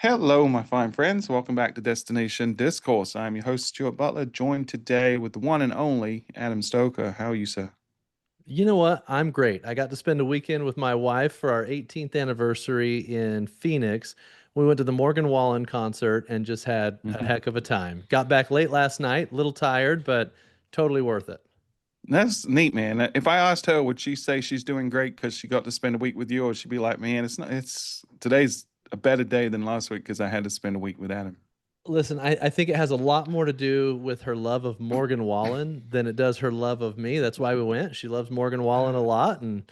Hello, my fine friends. Welcome back to Destination Discourse. I'm your host, Stuart Butler, joined today with the one and only Adam Stoker. How are you, sir? You know what? I'm great. I got to spend a weekend with my wife for our 18th anniversary in Phoenix. We went to the Morgan Wallen concert and just had a Mhm. heck of a time. Got back late last night, a little tired, but totally worth it. That's neat, man. If I asked her, would she say she's doing great because she got to spend a week with you, or she'd be like, man, it's not, it's today's a better day than last week because I had to spend a week with Adam. Listen, I think it has a lot more to do with her love of Morgan Wallen than it does her love of me. That's why we went. She loves Morgan Wallen a lot. And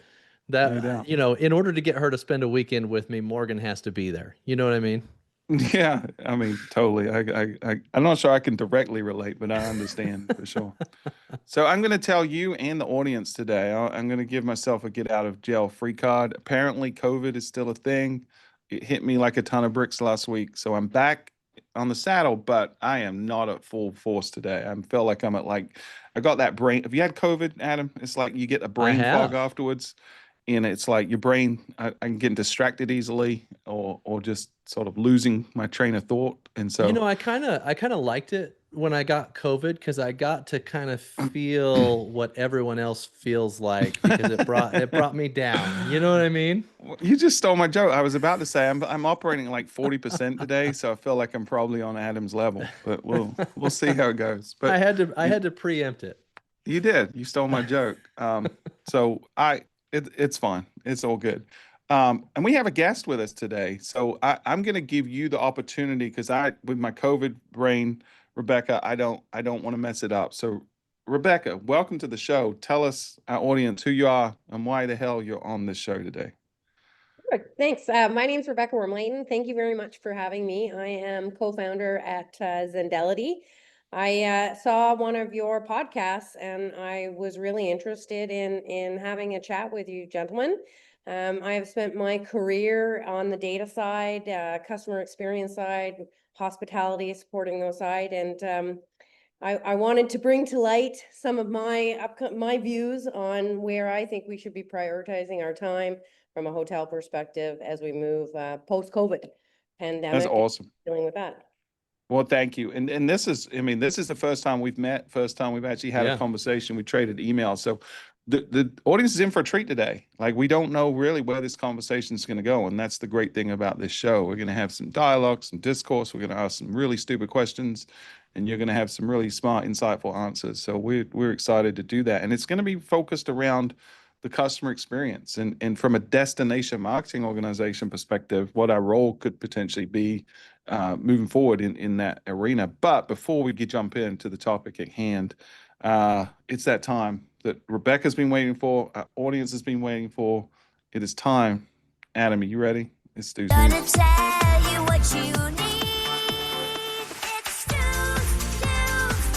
No that, doubt. in order to get her to spend a weekend with me, Morgan has to be there. You know what I mean? Yeah, I mean, totally. I'm not sure I can directly relate, but I understand for sure. So I'm going to tell you and the audience today, I'm going to give myself a get out of jail free card. Apparently, COVID is still a thing. It hit me like a ton of bricks last week. So I'm back on the saddle, but I am not at full force today. I feel like I got that brain. Have you had COVID, Adam? It's like you get a I brain fog have. afterwards. And it's like your brain, I'm getting distracted easily or just sort of losing my train of thought. And so, I kind of liked it when I got COVID because I got to kind of feel what everyone else feels like because it brought me down. You know what I mean? You just stole my joke. I was about to say I'm operating at like 40% today, so I feel like I'm probably on Adam's level, but we'll see how it goes. I But had to I you had to preempt it. you did. You stole my joke. So it's fine. It's all good. And we have a guest with us today. So I'm gonna give you the opportunity because I with my COVID brain, Rebecca, I don't want to mess it up. So Rebecca, welcome to the show. Tell us, our audience, who you are and why the hell you're on this show today. Sure. Thanks. My name's Rebecca Wormleighton. Thank you very much for having me. I am co-founder at Zendelity. I saw one of your podcasts and I was really interested in having a chat with you gentlemen. I have spent my career on the data side, customer experience side, hospitality, supporting those side, and I wanted to bring to light some of my views on where I think we should be prioritizing our time from a hotel perspective as we move post-COVID That's pandemic, awesome. dealing with that. Well, thank you. And this is, I mean, this is the first time we've met, first time we've actually had a Yeah. conversation. We traded emails. So the audience is in for a treat today. Like we don't know really where this conversation is going to go. And that's the great thing about this show. We're going to have some dialogue, some discourse. We're going to ask some really stupid questions, and you're going to have some really smart, insightful answers. So we're excited to do that. And it's going to be focused around the customer experience and from a destination marketing organization perspective, what our role could potentially be moving forward in that arena. But before we get jump into the topic at hand, it's that time that Rebecca's been waiting for, our audience has been waiting for. It is time. Adam, are you ready? Let's do some. Gonna tell you what you need. It's Stu,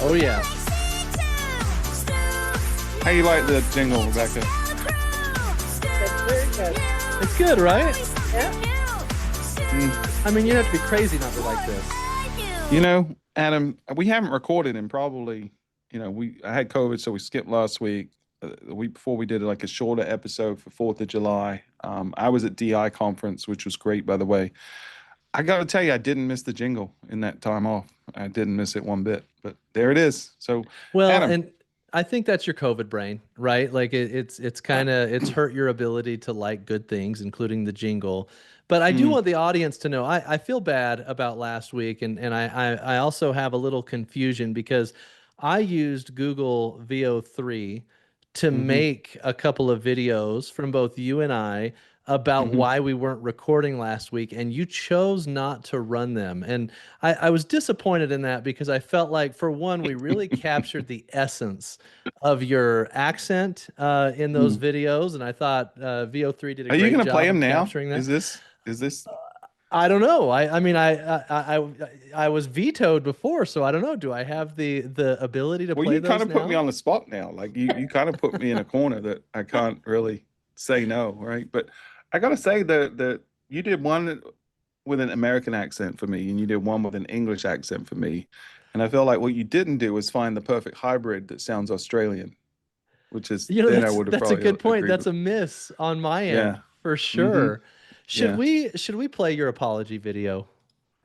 Oh yeah. How you like the jingle, Rebecca? That's very good. It's good, right? Yeah. Mm. I mean, you have to be crazy not to like this. You know, Adam, we haven't recorded in probably, I had COVID, so we skipped last week. The week before we did like a shorter episode for 4th of July. I was at DI conference, which was great, by the way. I got to tell you, I didn't miss the jingle in that time off. I didn't miss it one bit, but there it is. So, Well, Adam, and I think that's your COVID brain, right? Like it's kind of it's hurt your ability to like good things, including the jingle. But I do mm, want the audience to know I feel bad about last week, and I also have a little confusion because I used Google VO3 to hmm make a couple of videos from both you and I about hmm why we weren't recording last week, and you chose not to run them. And I was disappointed in that because I felt like, for one, we really captured the essence of your accent in those videos, and I thought VO3 did a Are you great going to play job him of now? capturing that. Is this? I don't know. I mean, I was vetoed before, so I don't know. Do I have the ability to Well, play you kind those of put me now? on the spot now. Like you kind of put me in a corner that I can't really say no, right? But I gotta say that you did one with an American accent for me, and you did one with an English accent for me. And I feel like what you didn't do was find the perfect hybrid that sounds Australian, which is You know, then I that's would have that's a probably good point. agreed That's with. a miss on my Yeah. end for hmm sure. Should Yeah. we should we play your apology video?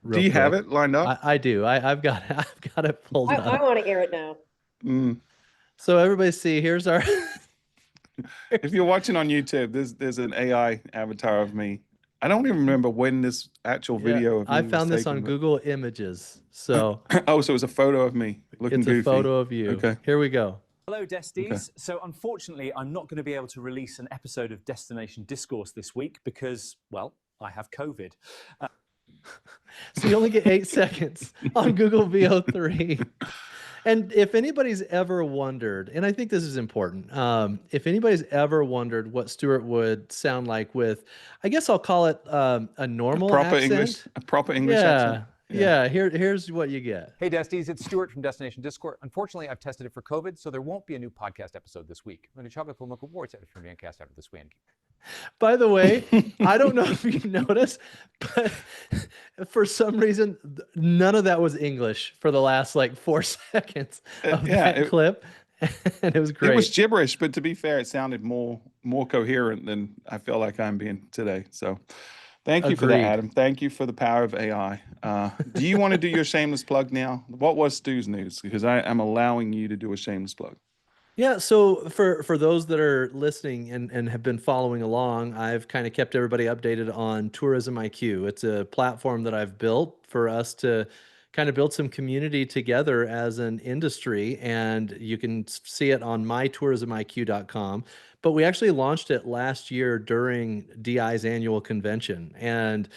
real Do you have quick. it lined up? I do. I've got I've got it pulled I up. want to hear it now. Mm. So everybody see, here's our If you're watching on YouTube, there's an AI avatar of me. I don't even remember when this actual yeah, video of I me was found this on taken, but- Google Images. So Oh, so it was a photo of me looking it's a goofy. photo of you. Okay. Here we go. Hello, Desties. So unfortunately, I'm not going to be able to release an episode of Destination Discourse this week because, well, I have COVID. So you only get 8 seconds on Google VO3. And if anybody's ever wondered, and I think this is important, if anybody's ever wondered what Stuart would sound like with, I guess I'll call it a normal Proper accent. English, a proper English Yeah, accent. yeah. Here's what you get. Hey, Desties, it's Stuart from Destination Discourse. Unfortunately, I've tested it for COVID, so there won't be a new podcast episode this week. I'm going to chocolate full milk awards editor from Cast after this week. By the way, I don't know if you noticed, but for some reason, none of that was English for the last like 4 seconds of that clip. And it was great. It was gibberish, but to be fair, it sounded more coherent than I feel like I'm being today. So thank you for that, Agreed. Adam. Thank you for the power of AI. Do you want to do your shameless plug now? What was Stu's news? Because I am allowing you to do a shameless plug. Yeah, so for those that are listening and have been following along, I've kind of kept everybody updated on Tourism IQ. It's a platform that I've built for us to kind of build some community together as an industry, and you can see it on mytourismiq.com. But we actually launched it last year during DI's annual convention, and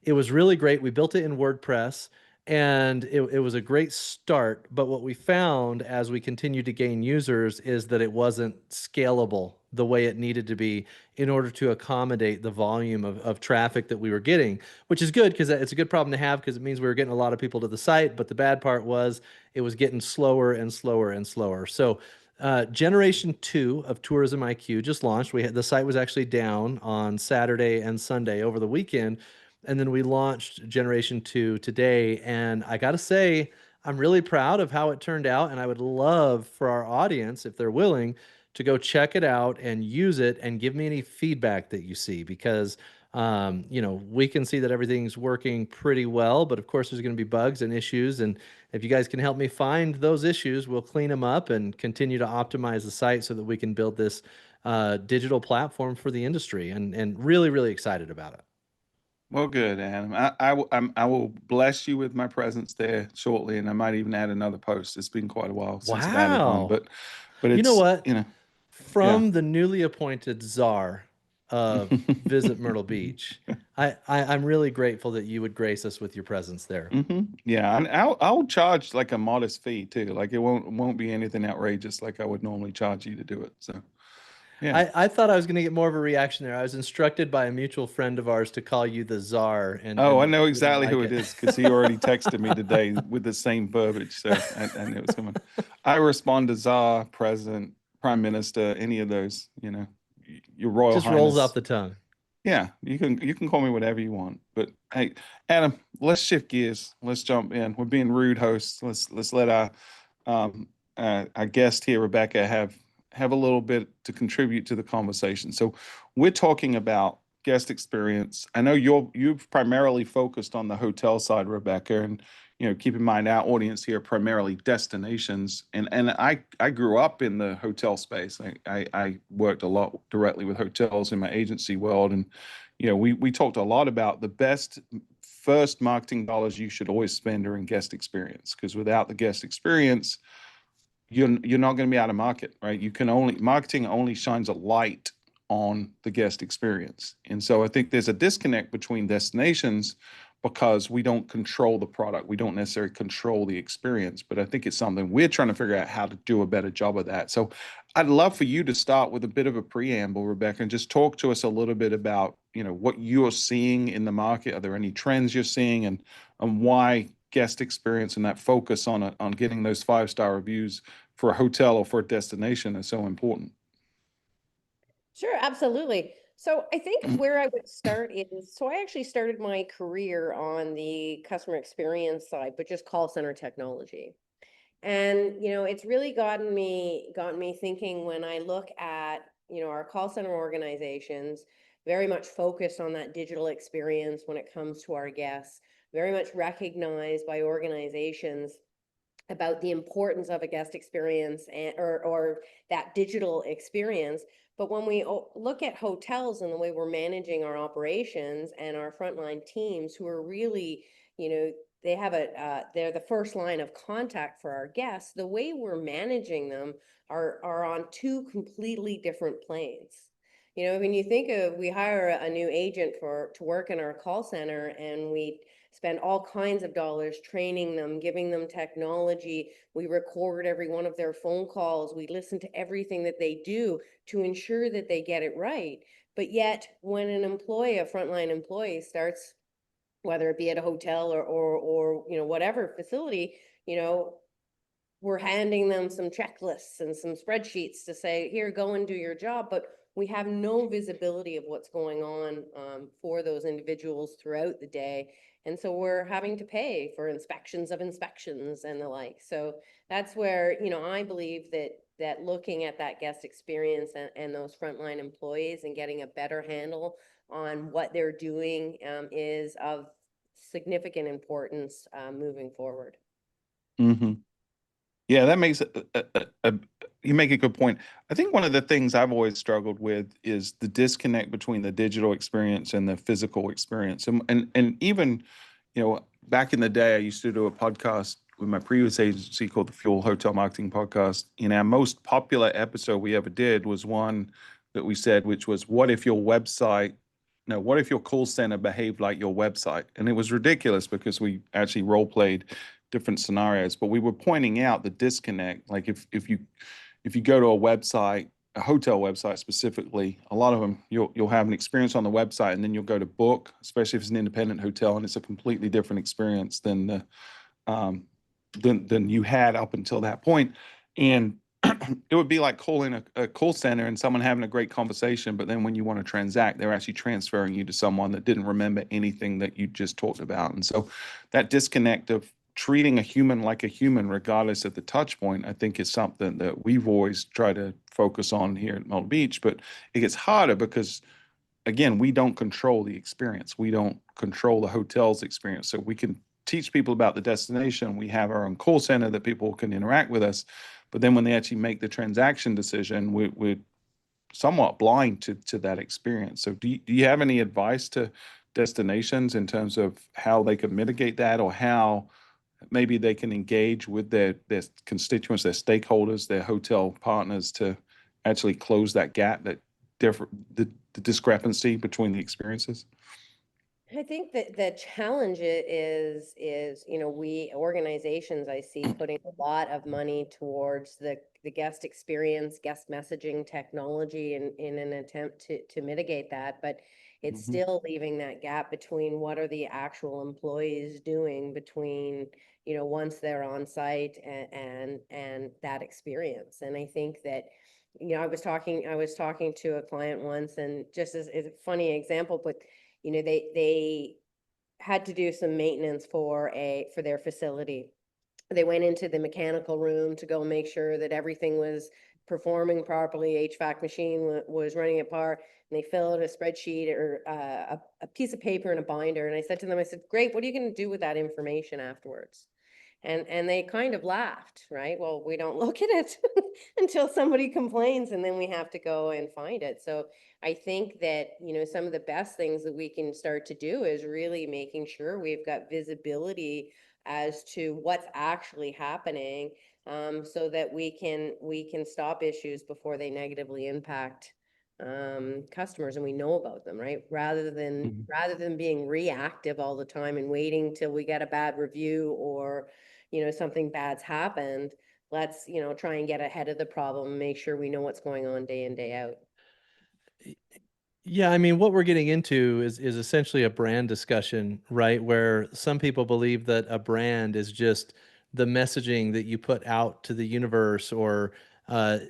it was really great. We built it in WordPress. And it was a great start, but what we found as we continued to gain users is that it wasn't scalable the way it needed to be in order to accommodate the volume of traffic that we were getting, which is good because it's a good problem to have because it means we were getting a lot of people to the site, but the bad part was it was getting slower and slower and slower. So Generation 2 of Tourism IQ just launched. The site was actually down on Saturday and Sunday over the weekend. And then we launched Generation 2 today. And I got to say, I'm really proud of how it turned out. And I would love for our audience, if they're willing, to go check it out and use it and give me any feedback that you see. Because, we can see that everything's working pretty well. But of course, there's going to be bugs and issues. And if you guys can help me find those issues, we'll clean them up and continue to optimize the site so that we can build this digital platform for the industry. And really, really excited about it. Well, good, Adam. I will bless you with my presence there shortly, and I might even add another post. It's been quite a while since I've added one, Wow. but it's, You know what? You know, From the newly appointed czar of Visit Myrtle Beach, I'm really grateful that you would grace us with your presence there. Yeah, and I'll charge like a modest fee too. Like it won't be anything outrageous like I would normally charge you to do it. So. Yeah. I thought I was going to get more of a reaction there. I was instructed by a mutual friend of ours to call you the czar. And I know exactly who it is because he already texted me today with the same verbiage. So I knew it was coming. I respond to czar, president, prime minister, any of those. Your royal just highness. rolls off the tongue. Yeah, you can call me whatever you want. But hey, Adam, let's shift gears. Let's jump in. We're being rude hosts. Let's let our guest here, Rebecca, have a little bit to contribute to the conversation. So we're talking about guest experience. I know you've primarily focused on the hotel side, Rebecca, and keep in mind our audience here primarily destinations. And I grew up in the hotel space. I worked a lot directly with hotels in my agency world, and we talked a lot about the best first marketing dollars you should always spend are in guest experience, because without the guest experience, you're not going to be out of market, right? Marketing only shines a light on the guest experience. And so I think there's a disconnect between destinations because we don't control the product. We don't necessarily control the experience, but I think it's something we're trying to figure out how to do a better job of that. So I'd love for you to start with a bit of a preamble, Rebecca, and just talk to us a little bit about, what you're seeing in the market. Are there any trends you're seeing, and why guest experience and that focus on getting those 5-star reviews for a hotel or for a destination is so important? Sure, absolutely. So I think where I would start is, I actually started my career on the customer experience side, but just call center technology. And, it's really gotten me thinking when I look at, our call center organizations, very much focused on that digital experience when it comes to our guests, very much recognized by organizations about the importance of a guest experience and or that digital experience. But when we look at hotels and the way we're managing our operations and our frontline teams who are really, they have they're the first line of contact for our guests, the way we're managing them are on two completely different planes. When you think of, we hire a new agent to work in our call center, and we spend all kinds of dollars training them, giving them technology. We record every one of their phone calls. We listen to everything that they do to ensure that they get it right. But yet, when an employee, a frontline employee, starts, whether it be at a hotel or whatever facility, we're handing them some checklists and some spreadsheets to say, here, go and do your job. But we have no visibility of what's going on for those individuals throughout the day. And so we're having to pay for inspections of inspections and the like. So that's where, I believe that looking at that guest experience and those frontline employees and getting a better handle on what they're doing is of significant importance moving forward. Mm-hmm. Yeah, that makes you make a good point. I think one of the things I've always struggled with is the disconnect between the digital experience and the physical experience. And even, back in the day, I used to do a podcast with my previous agency called the Fuel Hotel Marketing Podcast. Our most popular episode we ever did was one that we said, which was, what if your call center behaved like your website? And it was ridiculous because we actually role played different scenarios, but we were pointing out the disconnect. Like if you go to a website, a hotel website specifically, a lot of them you'll have an experience on the website, and then you'll go to book, especially if it's an independent hotel, and it's a completely different experience than you had up until that point. And it would be like calling a call center and someone having a great conversation, but then when you want to transact, they're actually transferring you to someone that didn't remember anything that you just talked about. And so that disconnect of treating a human like a human, regardless of the touch point, I think is something that we've always tried to focus on here at Myrtle Beach. But it gets harder because, again, we don't control the experience. We don't control the hotel's experience. So we can teach people about the destination. We have our own call center that people can interact with us. But then when they actually make the transaction decision, we're somewhat blind to that experience. So do you have any advice to destinations in terms of how they can mitigate that, or how maybe they can engage with their constituents, their stakeholders, their hotel partners to actually close that gap, the discrepancy between the experiences? I think that the challenge is, we organizations I see putting a lot of money towards the guest experience, guest messaging technology in an attempt to mitigate that, but it's still leaving that gap between what are the actual employees doing between, once they're on site and that experience. And I think that, I was talking to a client once, and just as a funny example, but they had to do some maintenance for their facility. They went into the mechanical room to go make sure that everything was performing properly, HVAC machine was running at par, and they filled out a spreadsheet or a piece of paper in a binder. And I said to them, great, what are you going to do with that information afterwards? And they kind of laughed, right? Well, we don't look at it until somebody complains, and then we have to go and find it. So I think that, some of the best things that we can start to do is really making sure we've got visibility as to what's actually happening, so that we can stop issues before they negatively impact customers, and we know about them, right? Rather than being reactive all the time and waiting till we get a bad review or something bad's happened. Let's try and get ahead of the problem and make sure we know what's going on day in, day out. Yeah, I mean, what we're getting into is essentially a brand discussion, right? Where some people believe that a brand is just the messaging that you put out to the universe, or a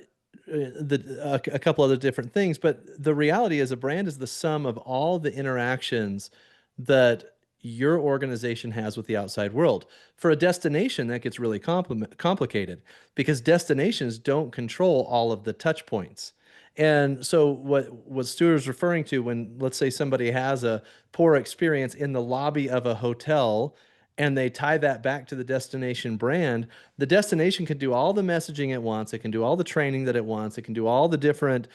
couple other different things. But the reality is, a brand is the sum of all the interactions that your organization has with the outside world. For a destination, that gets really complicated, because destinations don't control all of the touch points. And so what Stuart is referring to when, let's say, somebody has a poor experience in the lobby of a hotel and they tie that back to the destination brand, the destination can do all the messaging it wants, it can do all the training that it wants, it can do all the different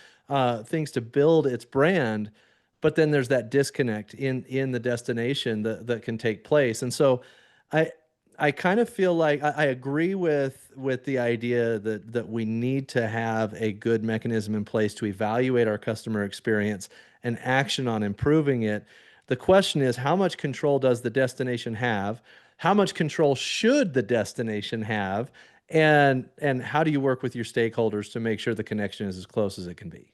things to build its brand, but then there's that disconnect in the destination that can take place. And so I I kind of feel like I agree with the idea that we need to have a good mechanism in place to evaluate our customer experience and action on improving it. The question is, how much control does the destination have? How much control should the destination have? And how do you work with your stakeholders to make sure the connection is as close as it can be?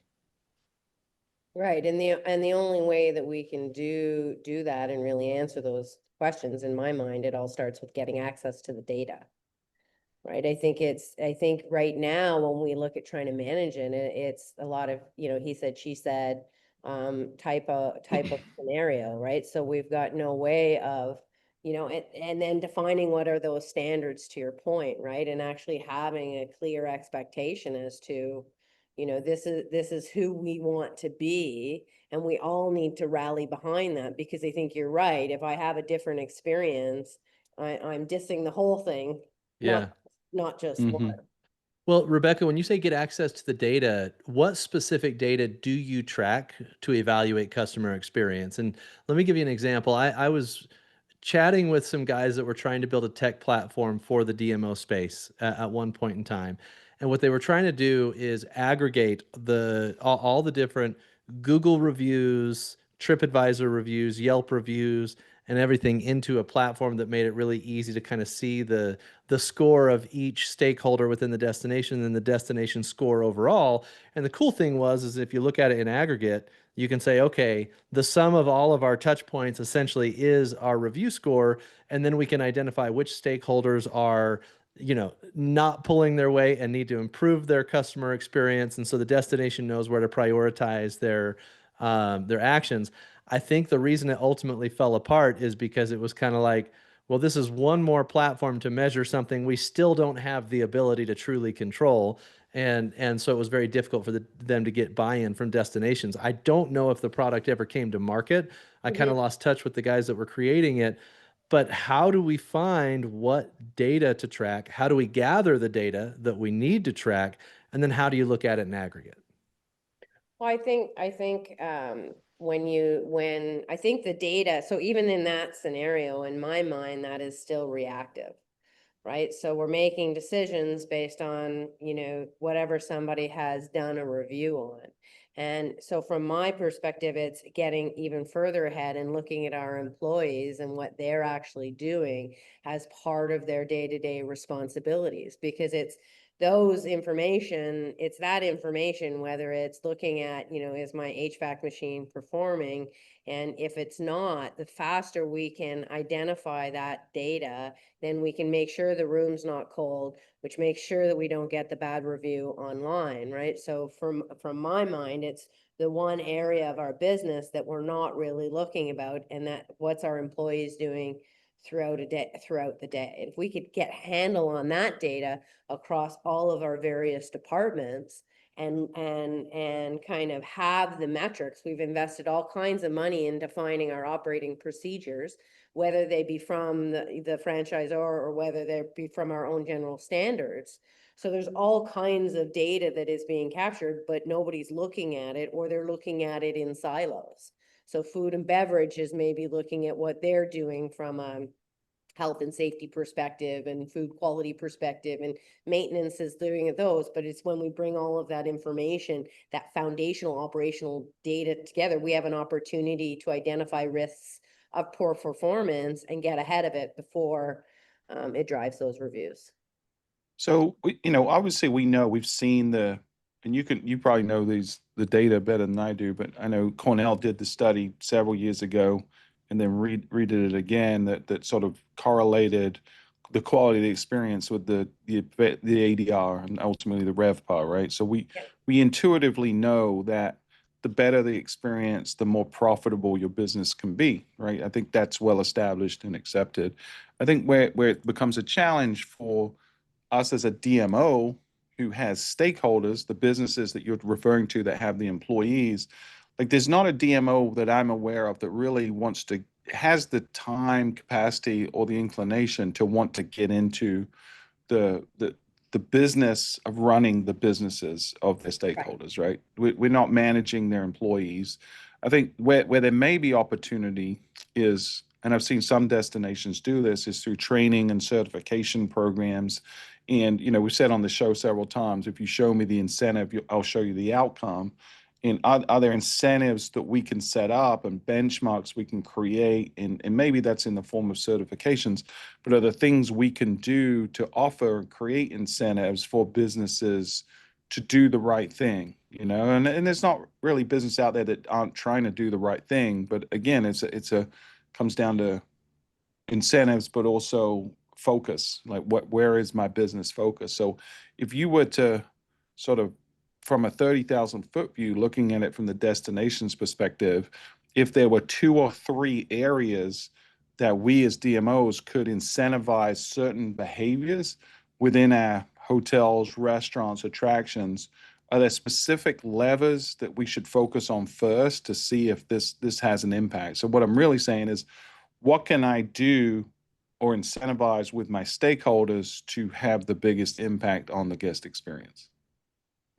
Right, and the only way that we can do that and really answer those questions, in my mind, it all starts with getting access to the data. Right, I think right now, when we look at trying to manage it, it's a lot of, he said, she said, type of scenario, right? So we've got no way of, and then defining what are those standards, to your point, right? And actually having a clear expectation as to, this is who we want to be, and we all need to rally behind that, because I think you're right. If I have a different experience, I'm dissing the whole thing, Yeah. not just Mhm. one. Well, Rebecca, when you say get access to the data, what specific data do you track to evaluate customer experience? And let me give you an example. I was chatting with some guys that were trying to build a tech platform for the DMO space at one point in time. And what they were trying to do is aggregate all the different Google reviews, TripAdvisor reviews, Yelp reviews, and everything into a platform that made it really easy to kind of see the score of each stakeholder within the destination and the destination score overall. And the cool thing is if you look at it in aggregate, you can say, okay, the sum of all of our touch points essentially is our review score. And then we can identify which stakeholders are, not pulling their weight and need to improve their customer experience. And so the destination knows where to prioritize their actions. I think the reason it ultimately fell apart is because it was kind of like, well, this is one more platform to measure something we still don't have the ability to truly control. And so it was very difficult for them to get buy-in from destinations. I don't know if the product ever came to market. I kind of lost touch with the guys that were creating it. But how do we find what data to track? How do we gather the data that we need to track? And then how do you look at it in aggregate? Well, I think when I think the data, so even in that scenario, in my mind, that is still reactive, right? So we're making decisions based on, whatever somebody has done a review on. And so from my perspective, it's getting even further ahead and looking at our employees and what they're actually doing as part of their day-to-day responsibilities, because it's that information, whether it's looking at, is my HVAC machine performing? And if it's not, the faster we can identify that data, then we can make sure the room's not cold, which makes sure that we don't get the bad review online, right? So from my mind, it's the one area of our business that we're not really looking about, and that what's our employees doing throughout the day. If we could get handle on that data across all of our various departments, and kind of have the metrics. We've invested all kinds of money in defining our operating procedures, whether they be from the franchisor or whether they be from our own general standards. So there's all kinds of data that is being captured, but nobody's looking at it, or they're looking at it in silos. So food and beverage is maybe looking at what they're doing from a health and safety perspective and food quality perspective, and maintenance is doing those. But it's when we bring all of that information, that foundational operational data together, we have an opportunity to identify risks of poor performance and get ahead of it before it drives those reviews. So, obviously we've seen and you probably know the data better than I do, but I know Cornell did the study several years ago and then redid it again that sort of correlated the quality of the experience with the ADR and ultimately the RevPAR, right? So we intuitively know that the better the experience, the more profitable your business can be, right? I think that's well established and accepted. I think where it becomes a challenge for us as a DMO, who has stakeholders, the businesses that you're referring to that have the employees, like there's not a DMO that I'm aware of that really has the time capacity or the inclination to want to get into the business of running the businesses of their stakeholders, right? We're not managing their employees. I think where there may be opportunity is, and I've seen some destinations do this, is through training and certification programs. And, we've said on the show several times, if you show me the incentive, I'll show you the outcome. And are there incentives that we can set up and benchmarks we can create? And maybe that's in the form of certifications, but are there things we can do to offer and create incentives for businesses to do the right thing? And there's not really business out there that aren't trying to do the right thing. But again, comes down to incentives, but also focus. Like where is my business focus? So if you were to sort of, from a 30,000-foot view, looking at it from the destination's perspective, if there were 2 or 3 areas that we as DMOs could incentivize certain behaviors within our hotels, restaurants, attractions, are there specific levers that we should focus on first to see if this has an impact? So what I'm really saying is, what can I do or incentivize with my stakeholders to have the biggest impact on the guest experience?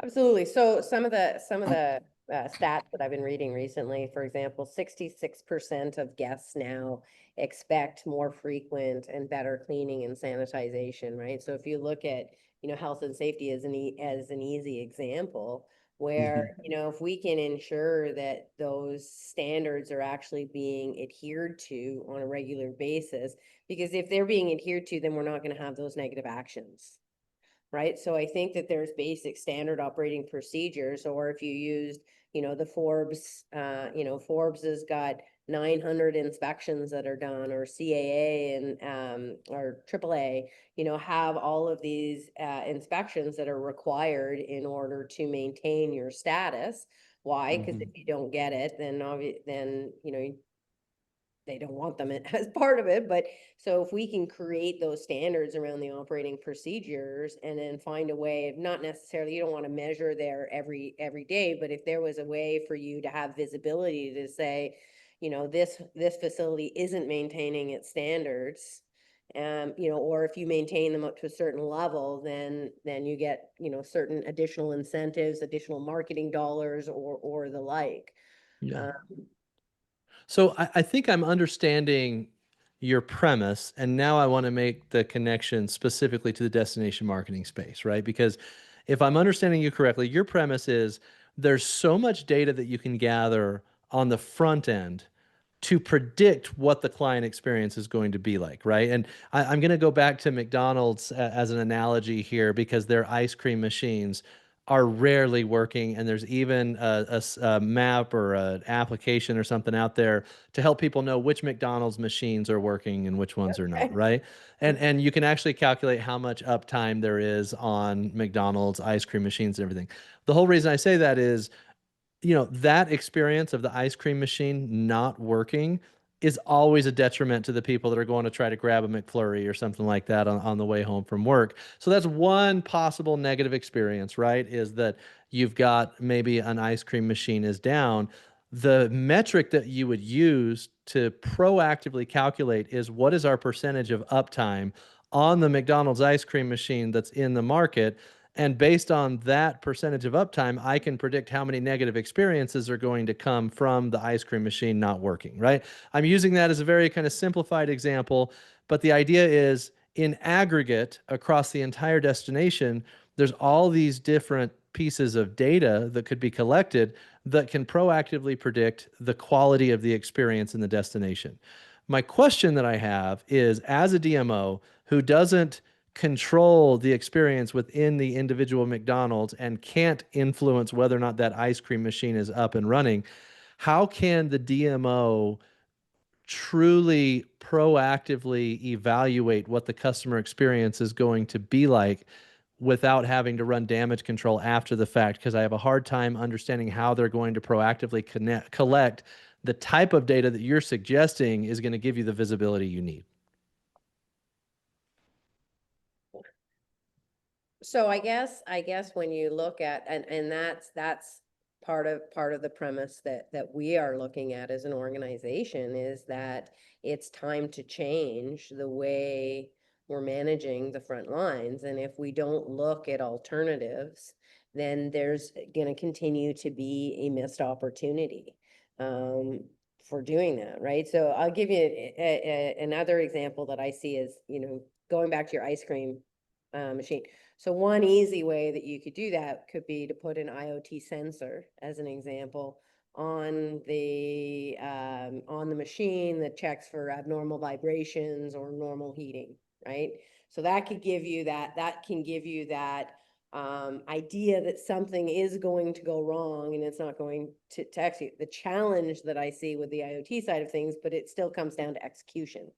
Absolutely. So some of the stats that I've been reading recently, for example, 66% of guests now expect more frequent and better cleaning and sanitization, right? So if you look at, health and safety as an easy example, where, if we can ensure that those standards are actually being adhered to on a regular basis, because if they're being adhered to, then we're not going to have those negative actions. Right. So I think that there's basic standard operating procedures, or if you used, the Forbes, Forbes has got 900 inspections that are done, or CAA and or AAA, have all of these inspections that are required in order to maintain your status. Why? Because if you don't get it, then they don't want them as part of it. But so if we can create those standards around the operating procedures, and then find a way of, not necessarily, you don't want to measure there every day, but if there was a way for you to have visibility to say, this facility isn't maintaining its standards, or if you maintain them up to a certain level, then you get, certain additional incentives, additional marketing dollars, or the like. Yeah. So I think I'm understanding your premise, and now I want to make the connection specifically to the destination marketing space, right? Because if I'm understanding you correctly, your premise is there's so much data that you can gather on the front end to predict what the client experience is going to be like, right? And I'm going to go back to McDonald's as an analogy here, because their ice cream machines are rarely working, and there's even a map or an application or something out there to help people know which McDonald's machines are working and which ones are not, right? And you can actually calculate how much uptime there is on McDonald's ice cream machines and everything. The whole reason I say that is, that experience of the ice cream machine not working is always a detriment to the people that are going to try to grab a McFlurry or something like that on the way home from work. So that's one possible negative experience, right? Is that you've got maybe an ice cream machine is down. The metric that you would use to proactively calculate is, what is our percentage of uptime on the McDonald's ice cream machine that's in the market? And based on that percentage of uptime, I can predict how many negative experiences are going to come from the ice cream machine not working, right? I'm using that as a very kind of simplified example, but the idea is, in aggregate across the entire destination, there's all these different pieces of data that could be collected that can proactively predict the quality of the experience in the destination. My question that I have is, as a DMO who doesn't control the experience within the individual McDonald's and can't influence whether or not that ice cream machine is up and running, how can the DMO truly proactively evaluate what the customer experience is going to be like without having to run damage control after the fact? Because I have a hard time understanding how they're going to proactively collect the type of data that you're suggesting is going to give you the visibility you need. So I guess when you look at, and that's part of the premise that we are looking at as an organization, is that it's time to change the way we're managing the front lines. And if we don't look at alternatives, then there's going to continue to be a missed opportunity for doing that, right? So I'll give you another example that I see is, going back to your ice cream machine. So one easy way that you could do that could be to put an IoT sensor, as an example, on the machine that checks for abnormal vibrations or normal heating, right? So that could give you that can give you that idea that something is going to go wrong and it's not going to execute. The challenge that I see with the IoT side of things, but it still comes down to execution.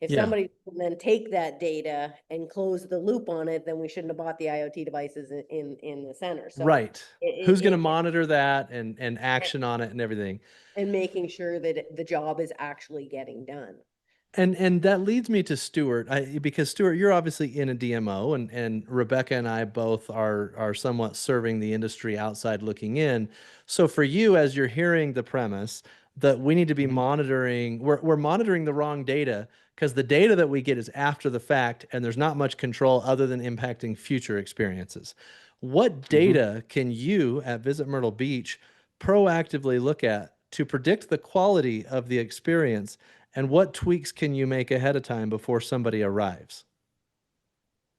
If Yeah. somebody can then take that data and close the loop on it, then we shouldn't have bought the IoT devices in the center. So Right. Who's going to it- monitor that and action on it and everything? and making sure that the job is actually getting done. And that leads me to Stuart, because Stuart, you're obviously in a DMO, and Rebecca and I both are somewhat serving the industry outside looking in. So for you, as you're hearing the premise that we need to be monitoring, we're monitoring the wrong data, because the data that we get is after the fact, and there's not much control other than impacting future experiences. What data can you at Visit Myrtle Beach proactively look at to predict the quality of the experience? And what tweaks can you make ahead of time before somebody arrives?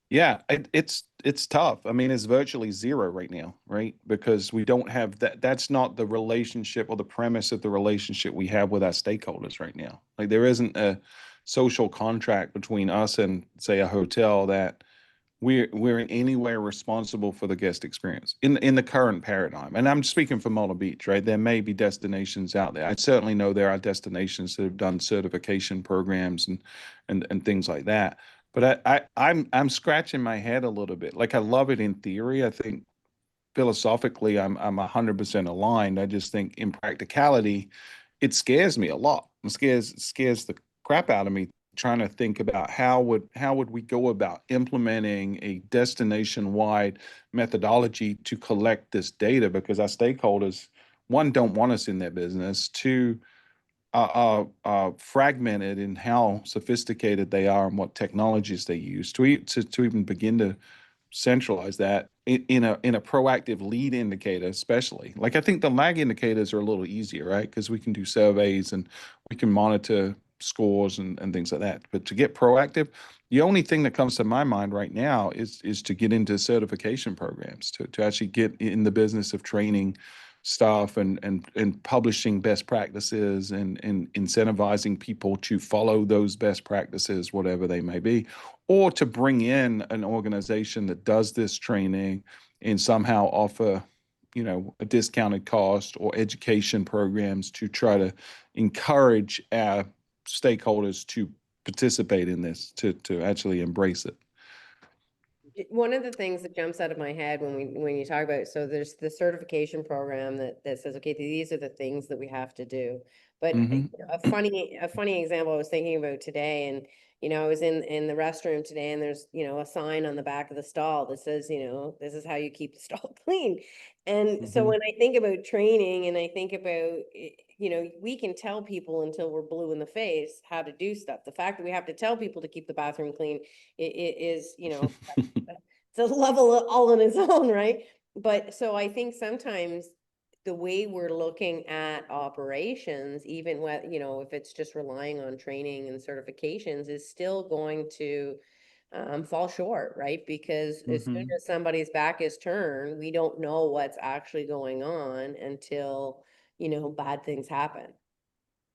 Yeah, it's tough. I mean, it's virtually zero right now, right? Because we don't have that. That's not the relationship or the premise of the relationship we have with our stakeholders right now. Like, there isn't a social contract between us and, say, a hotel that we're in any way responsible for the guest experience in the current paradigm. And I'm speaking for Myrtle Beach, right? There may be destinations out there. I certainly know there are destinations that have done certification programs and things like that. But I'm scratching my head a little bit. Like, I love it in theory. I think philosophically I'm 100% aligned. I just think in practicality, it scares me a lot. It scares the crap out of me, trying to think about how would we go about implementing a destination-wide methodology to collect this data, because our stakeholders, one, don't want us in their business, two, are fragmented in how sophisticated they are and what technologies they use to even begin to centralize that in a proactive lead indicator. Especially, like, I think the lag indicators are a little easier, right? Because we can do surveys and we can monitor scores and things like that. But to get proactive, the only thing that comes to my mind right now is to get into certification programs, to actually get in the business of training staff and publishing best practices and incentivizing people to follow those best practices, whatever they may be, or to bring in an organization that does this training and somehow offer, a discounted cost or education programs to try to encourage our stakeholders to participate in this, to actually embrace it. One of the things that jumps out of my head when you talk about, so there's the certification program that says, okay, these are the things that we have to do. But a funny example I was thinking about today, and I was in the restroom today, and there's a sign on the back of the stall that says, this is how you keep the stall clean. And so when I think about training, and I think about we can tell people until we're blue in the face how to do stuff. The fact that we have to tell people to keep the bathroom clean is it's a level all on its own, right? But so I think sometimes the way we're looking at operations, even when, if it's just relying on training and certifications, is still going to fall short, right? Because as soon as somebody's back is turned, we don't know what's actually going on until, bad things happen.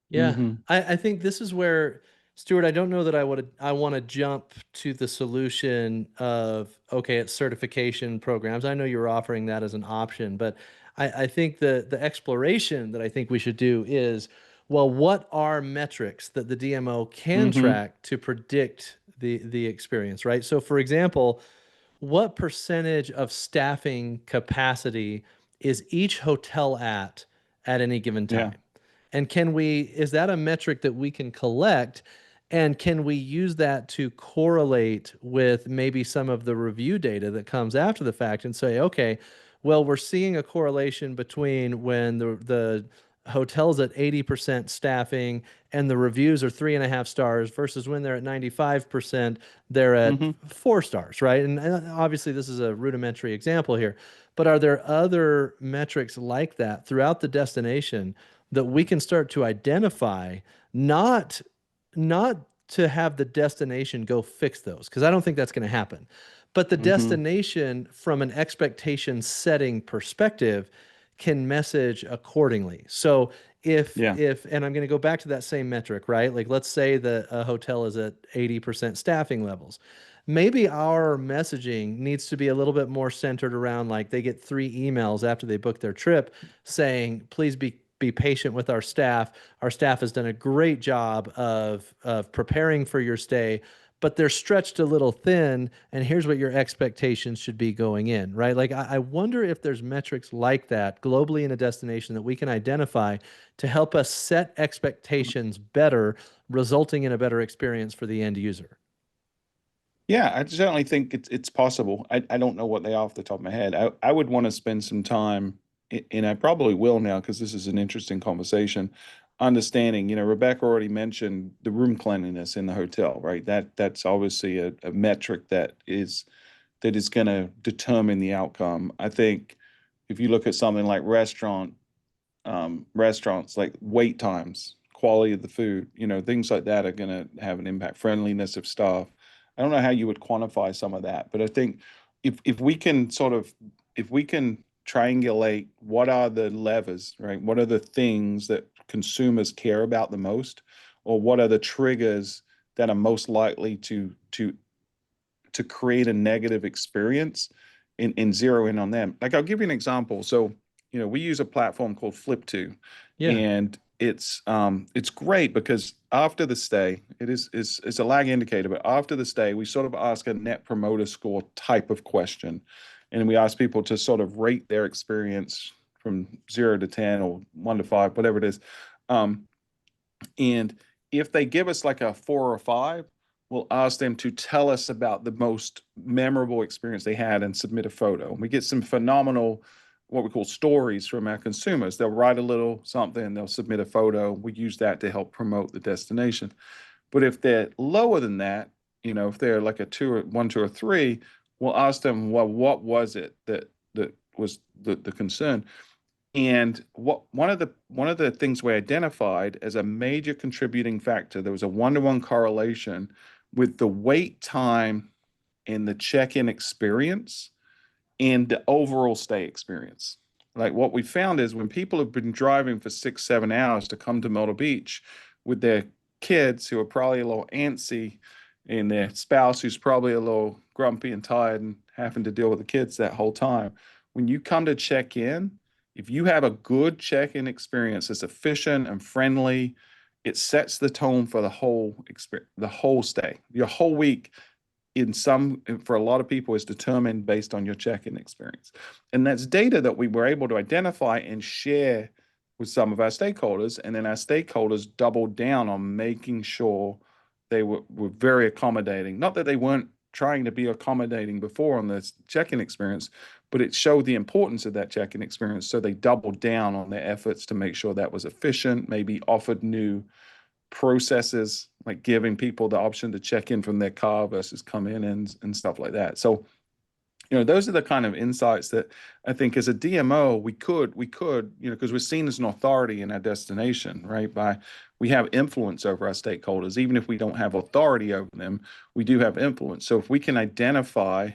Yeah, I think this is where, Stuart, I don't know that I want to jump to the solution of, okay, it's certification programs. I know you're offering that as an option, but I think the exploration that I think we should do is, well, what are metrics that the DMO can track to predict the experience, right? So for example, what percentage of staffing capacity is each hotel at any given time? And is that a metric that we can collect And can we use that to correlate with maybe some of the review data that comes after the fact and say, okay, well, we're seeing a correlation between when the hotel's at 80% staffing and the reviews are 3.5 stars versus when they're at 95%, they're at 4 stars, right? And obviously this is a rudimentary example here, but are there other metrics like that throughout the destination that we can start to identify, not to have the destination go fix those, because I don't think that's going to happen, but the destination from an expectation setting perspective can message accordingly. So if and I'm going to go back to that same metric, right? Like let's say that a hotel is at 80% staffing levels. Maybe our messaging needs to be a little bit more centered around, like, they get 3 emails after they book their trip saying, please be patient with our staff. Our staff has done a great job of preparing for your stay, but they're stretched a little thin, and here's what your expectations should be going in, right? Like, I wonder if there's metrics like that globally in a destination that we can identify to help us set expectations better, resulting in a better experience for the end user. Yeah, I certainly think it's possible. I don't know what they are off the top of my head. I would want to spend some time, and I probably will now because this is an interesting conversation, understanding, Rebecca already mentioned the room cleanliness in the hotel, right? That's obviously a metric that is going to determine the outcome. I think if you look at something like restaurants, like wait times, quality of the food, things like that are going to have an impact. Friendliness of staff. I don't know how you would quantify some of that, but I think if we can triangulate what are the levers, right? What are the things that consumers care about the most, or what are the triggers that are most likely to create a negative experience, and zero in on them. Like, I'll give you an example. So, we use a platform called Flip2, and it's great because after the stay, it's a lag indicator, but after the stay, we sort of ask a net promoter score type of question. And we ask people to sort of rate their experience from 0 to 10 or 1 to 5, whatever it is. And if they give us like a 4 or 5, we'll ask them to tell us about the most memorable experience they had and submit a photo. And we get some phenomenal, what we call stories from our consumers. They'll write a little something, they'll submit a photo. We use that to help promote the destination. But if they're lower than that, if they're like a 1, 2, or 3, we'll ask them, well, what was it that was the concern? And one of the things we identified as a major contributing factor, there was a 1-to-1 correlation with the wait time and the check-in experience and the overall stay experience. Like, what we found is when people have been driving for 6, 7 hours to come to Myrtle Beach with their kids who are probably a little antsy, and their spouse who's probably a little grumpy and tired and having to deal with the kids that whole time, when you come to check in, if you have a good check-in experience that's efficient and friendly, it sets the tone for the whole experience, the whole stay. Your whole week, for a lot of people, is determined based on your check-in experience. And that's data that we were able to identify and share with some of our stakeholders. And then our stakeholders doubled down on making sure they were very accommodating. Not that they weren't trying to be accommodating before on the check-in experience, but it showed the importance of that check-in experience. So they doubled down on their efforts to make sure that was efficient, maybe offered new processes, like giving people the option to check in from their car versus come in and stuff like that. So, those are the kind of insights that I think as a DMO, we could, because we're seen as an authority in our destination, right? We have influence over our stakeholders. Even if we don't have authority over them, we do have influence. So if we can identify,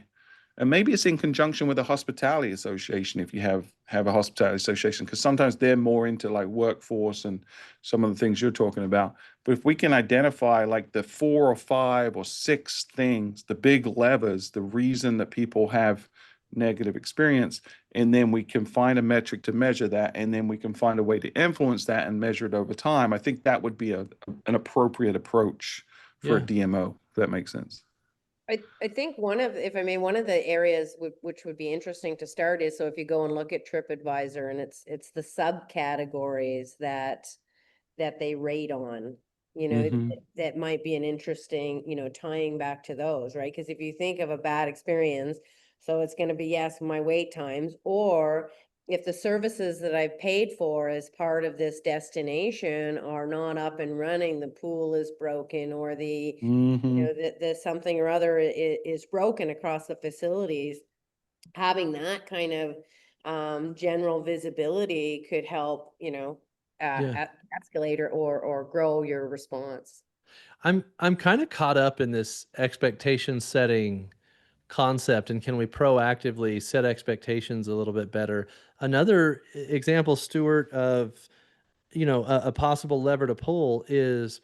and maybe it's in conjunction with a hospitality association, if you have a hospitality association, because sometimes they're more into like workforce and some of the things you're talking about. But if we can identify like the 4 or 5 or 6 things, the big levers, the reason that people have negative experience, and then we can find a metric to measure that, and then we can find a way to influence that and measure it over time, I think that would be an appropriate approach for a DMO, if that makes sense. I think one of the areas which would be interesting to start is, so if you go and look at TripAdvisor, and it's the subcategories that they rate on. You know, Mhm. that might be an interesting, tying back to those, right? Because if you think of a bad experience, so it's going to be, yes, my wait times, or if the services that I've paid for as part of this destination are not up and running, the pool is broken, or Mhm. the something or other is broken across the facilities, having that kind of general visibility could help, Yeah. escalate or grow your response. I'm kind of caught up in this expectation setting concept, and can we proactively set expectations a little bit better? Another example, Stuart, of a possible lever to pull is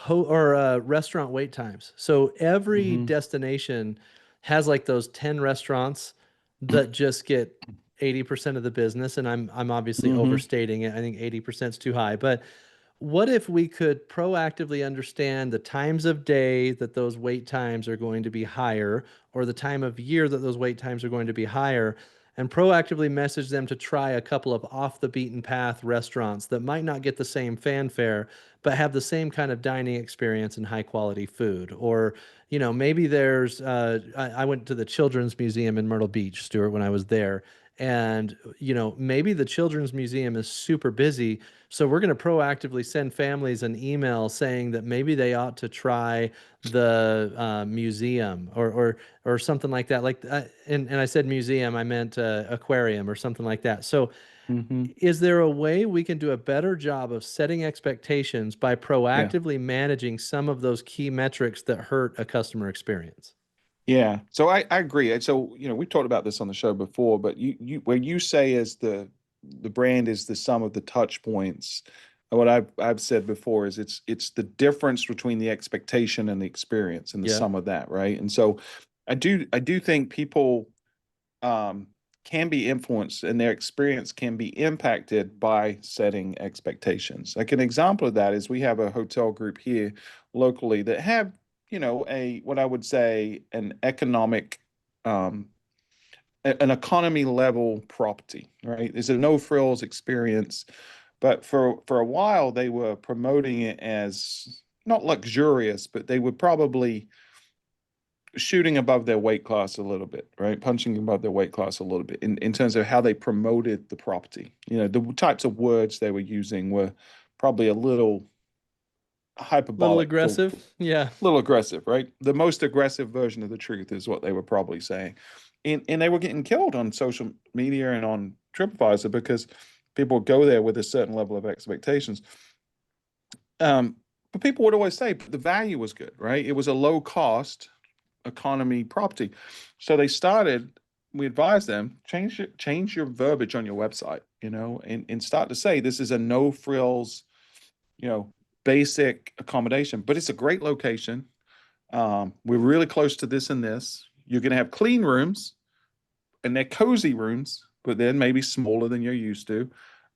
restaurant wait times. So every Mhm. destination has like those 10 restaurants that just get 80% of the business, and I'm obviously Mhm. overstating it. I think 80% is too high, but what if we could proactively understand the times of day that those wait times are going to be higher, or the time of year that those wait times are going to be higher, and proactively message them to try a couple of off the beaten path restaurants that might not get the same fanfare, but have the same kind of dining experience and high quality food? Or, maybe there's, I went to the Children's Museum in Myrtle Beach, Stuart, when I was there. And, maybe the Children's Museum is super busy, so we're going to proactively send families an email saying that maybe they ought to try the museum, or something like that. Like, and I said museum, I meant aquarium or something like that. So, Mhm. is there a way we can do a better job of setting expectations by Yeah. proactively managing some of those key metrics that hurt a customer experience? Yeah. So I agree. And so, we've talked about this on the show before, but where you say is the brand is the sum of the touch points. And what I've said before is it's the difference between the expectation and the experience and the Yeah. sum of that, right? And so I do think people um can be influenced and their experience can be impacted by setting expectations. Like an example of that is we have a hotel group here locally that have, a what I would say an economic um an economy level property, right? It's a no frills experience, but for a while they were promoting it as not luxurious, but they would probably shooting above their weight class a little bit, right? Punching above their weight class a little bit in terms of how they promoted the property. The types of words they were using were probably a little Little hyperbolic for aggressive. Yeah. a little aggressive, right? The most aggressive version of the truth is what they were probably saying. And they were getting killed on social media and on TripAdvisor because people go there with a certain level of expectations. But people would always say the value was good, right? It was a low cost economy property. So we advised them, change your verbiage on your website, and start to say this is a no frills, you know, basic accommodation, but it's a great location. We're really close to this and this. You're going to have clean rooms and they're cozy rooms, but then maybe smaller than you're used to.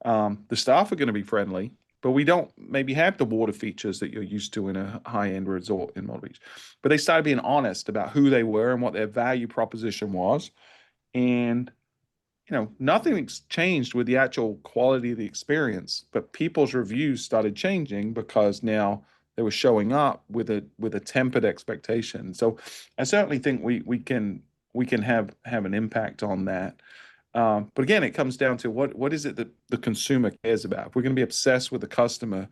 The staff are going to be friendly, but we don't maybe have the water features that you're used to in a high-end resort in Myrtle Beach. But they started being honest about who they were and what their value proposition was. And, nothing's changed with the actual quality of the experience, but people's reviews started changing because now they were showing up with a tempered expectation. So I certainly think we can have an impact on that. But again, it comes down to what is it that the consumer cares about? If we're going to be obsessed with the customer,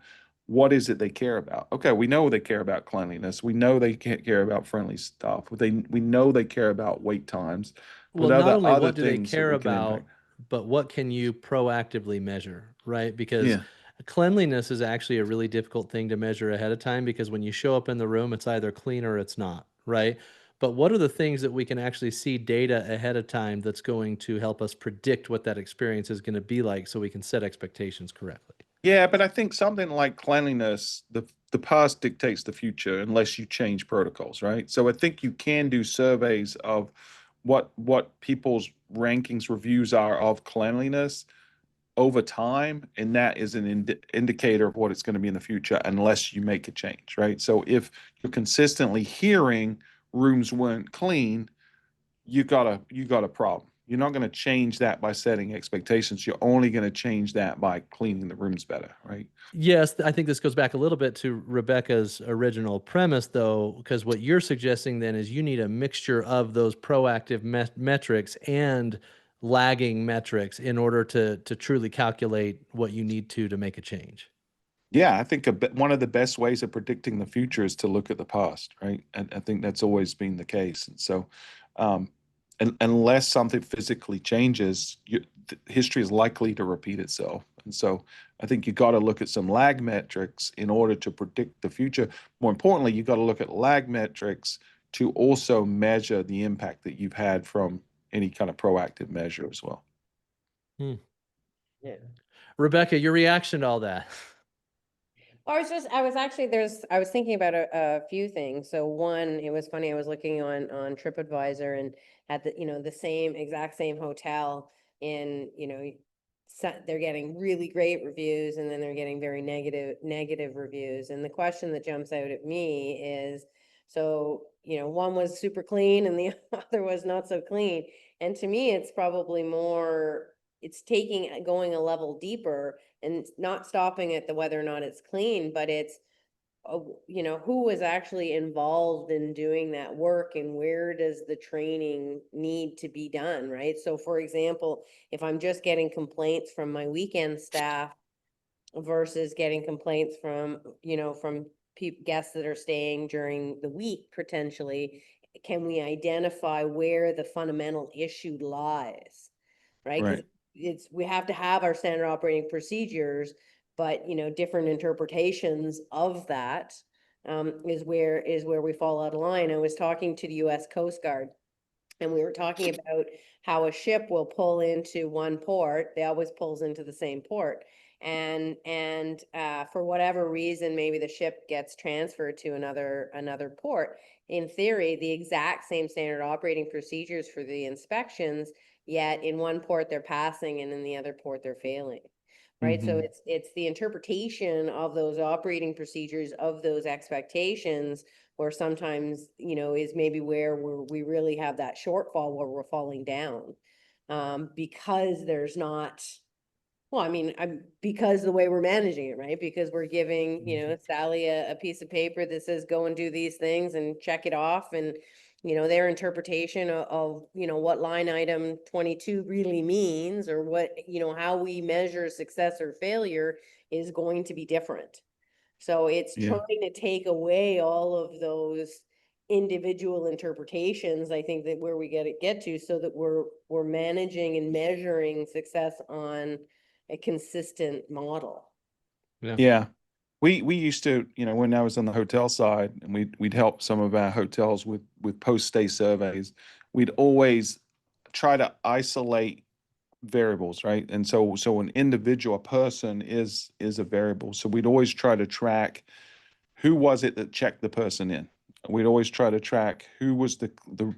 what is it they care about? Okay, we know they care about cleanliness. We know they care about friendly stuff. We know they care about wait times. Well, But are not there only other what do they things that care we can impact? about, but what can you proactively measure, right? Because Yeah. cleanliness is actually a really difficult thing to measure ahead of time, because when you show up in the room, it's either clean or it's not, right? But what are the things that we can actually see data ahead of time that's going to help us predict what that experience is going to be like, so we can set expectations correctly? Yeah, but I think something like cleanliness, the past dictates the future unless you change protocols, right? So I think you can do surveys of what people's rankings reviews are of cleanliness over time, and that is an indicator of what it's going to be in the future unless you make a change, right? So if you're consistently hearing rooms weren't clean, you got a problem. You're not going to change that by setting expectations. You're only going to change that by cleaning the rooms better, right? Yes, I think this goes back a little bit to Rebecca's original premise, though, because what you're suggesting then is you need a mixture of those proactive metrics and lagging metrics in order to truly calculate what you need to make a change. Yeah, I think one of the best ways of predicting the future is to look at the past, right? And I think that's always been the case. And so, unless something physically changes, history is likely to repeat itself. And so, I think you got to look at some lag metrics in order to predict the future. More importantly, you got to look at lag metrics to also measure the impact that you've had from any kind of proactive measure as well. Yeah. Rebecca, your reaction to all that? I was thinking about a few things. So one, it was funny, I was looking on TripAdvisor and at the exact same hotel in, they're getting really great reviews and then they're getting very negative reviews. And the question that jumps out at me is, so, one was super clean and the other was not so clean. And to me, it's probably more, it's going a level deeper and not stopping at the whether or not it's clean, but it's, who was actually involved in doing that work and where does the training need to be done, right? So for example, if I'm just getting complaints from my weekend staff versus getting complaints from guests that are staying during the week potentially, can we identify where the fundamental issue lies, right? Because we have to have our standard operating procedures, but different interpretations of that is where we fall out of line. I was talking to the U.S. Coast Guard, and we were talking about how a ship will pull into one port. They always pulls into the same port. And for whatever reason, maybe the ship gets transferred to another port. In theory, the exact same standard operating procedures for the inspections, yet in one port they're passing and in the other port they're failing. Right. So it's the interpretation of those operating procedures, of those expectations, where sometimes, is maybe where we really have that shortfall where we're falling down. Because there's not, well, I mean, because the way we're managing it, right? Because we're giving, Sally a piece of paper that says, go and do these things and check it off. And, their interpretation of what line item 22 really means, or what, how we measure success or failure is going to be different. So it's trying to take away all of those individual interpretations, I think, that where we get to, so that we're managing and measuring success on a consistent model. Yeah. We used to, when I was on the hotel side and we'd help some of our hotels with post-stay surveys, we'd always try to isolate variables, right? And so an individual person is a variable. So we'd always try to track who was it that checked the person in. We'd always try to track who was the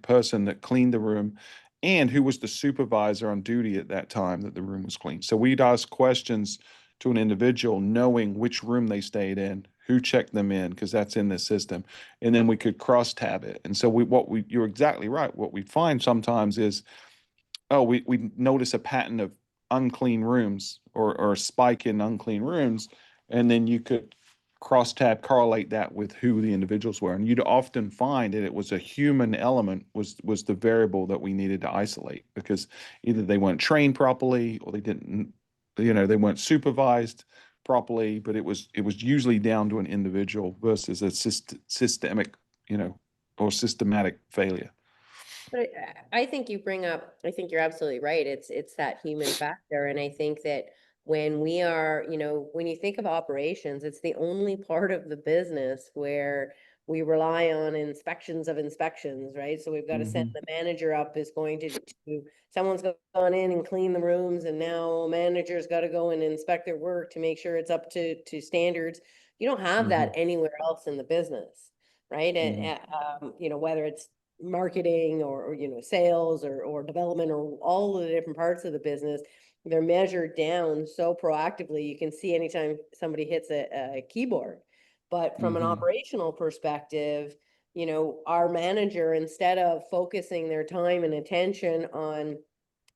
person that cleaned the room and who was the supervisor on duty at that time that the room was clean. So we'd ask questions to an individual, knowing which room they stayed in, who checked them in, because that's in the system, and then we could cross tab it. And so you're exactly right. What we find sometimes is, we notice a pattern of unclean rooms or a spike in unclean rooms, and then you could cross tab correlate that with who the individuals were, and you'd often find that it was a human element was the variable that we needed to isolate, because either they weren't trained properly or they didn't, they weren't supervised properly, but it was usually down to an individual versus a systemic, or systematic failure. But I think I think you're absolutely right. It's that human factor. And I think that when we are, when you think of operations, it's the only part of the business where we rely on inspections of inspections, right? So we've got to send the manager up is going to someone's gone in and clean the rooms, and now a manager's got to go and inspect their work to make sure it's up to standards. You don't have that anywhere else in the business, right? And whether it's marketing or sales or development or all of the different parts of the business, they're measured down so proactively. You can see anytime somebody hits a keyboard. But from an operational perspective, our manager, instead of focusing their time and attention on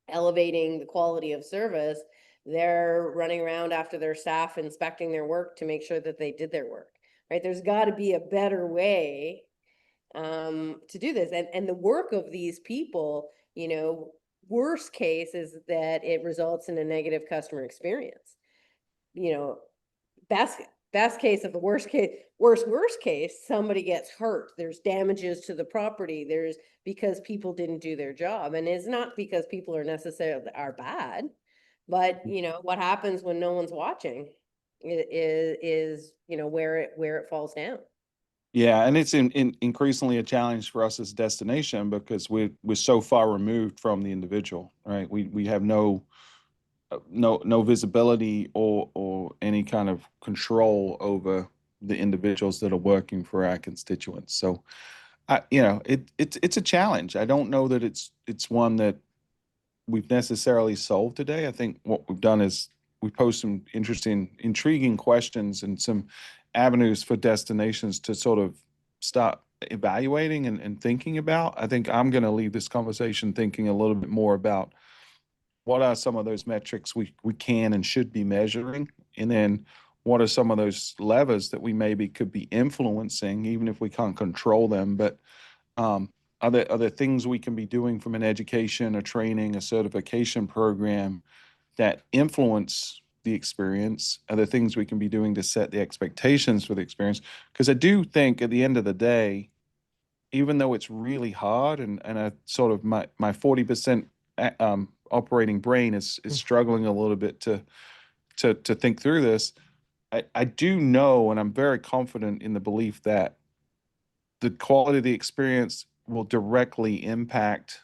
elevating the quality of service, they're running around after their staff, inspecting their work to make sure that they did their work, right? There's got to be a better way to do this. And the work of these people, you know, worst case is that it results in a negative customer experience. You know, best case of the worst case, somebody gets hurt. There's damages to the property. There's because people didn't do their job. And it's not because people are necessarily are bad, but you know, what happens when no one's watching is you know, where it falls down. Yeah, and it's increasingly a challenge for us as a destination because we're so far removed from the individual, right? We have no visibility or any kind of control over the individuals that are working for our constituents. So, it's a challenge. I don't know that it's one that we've necessarily solved today. I think what we've done is we posed some interesting, intriguing questions and some avenues for destinations to sort of start evaluating and thinking about. I think I'm going to leave this conversation thinking a little bit more about what are some of those metrics we can and should be measuring, and then what are some of those levers that we maybe could be influencing, even if we can't control them. But are there things we can be doing from an education, a training, a certification program that influence the experience? Are there things we can be doing to set the expectations for the experience? Because I do think at the end of the day, even though it's really hard and I sort of my 40% operating brain is struggling a little bit to think through this, I do know, and I'm very confident in the belief that the quality of the experience will directly impact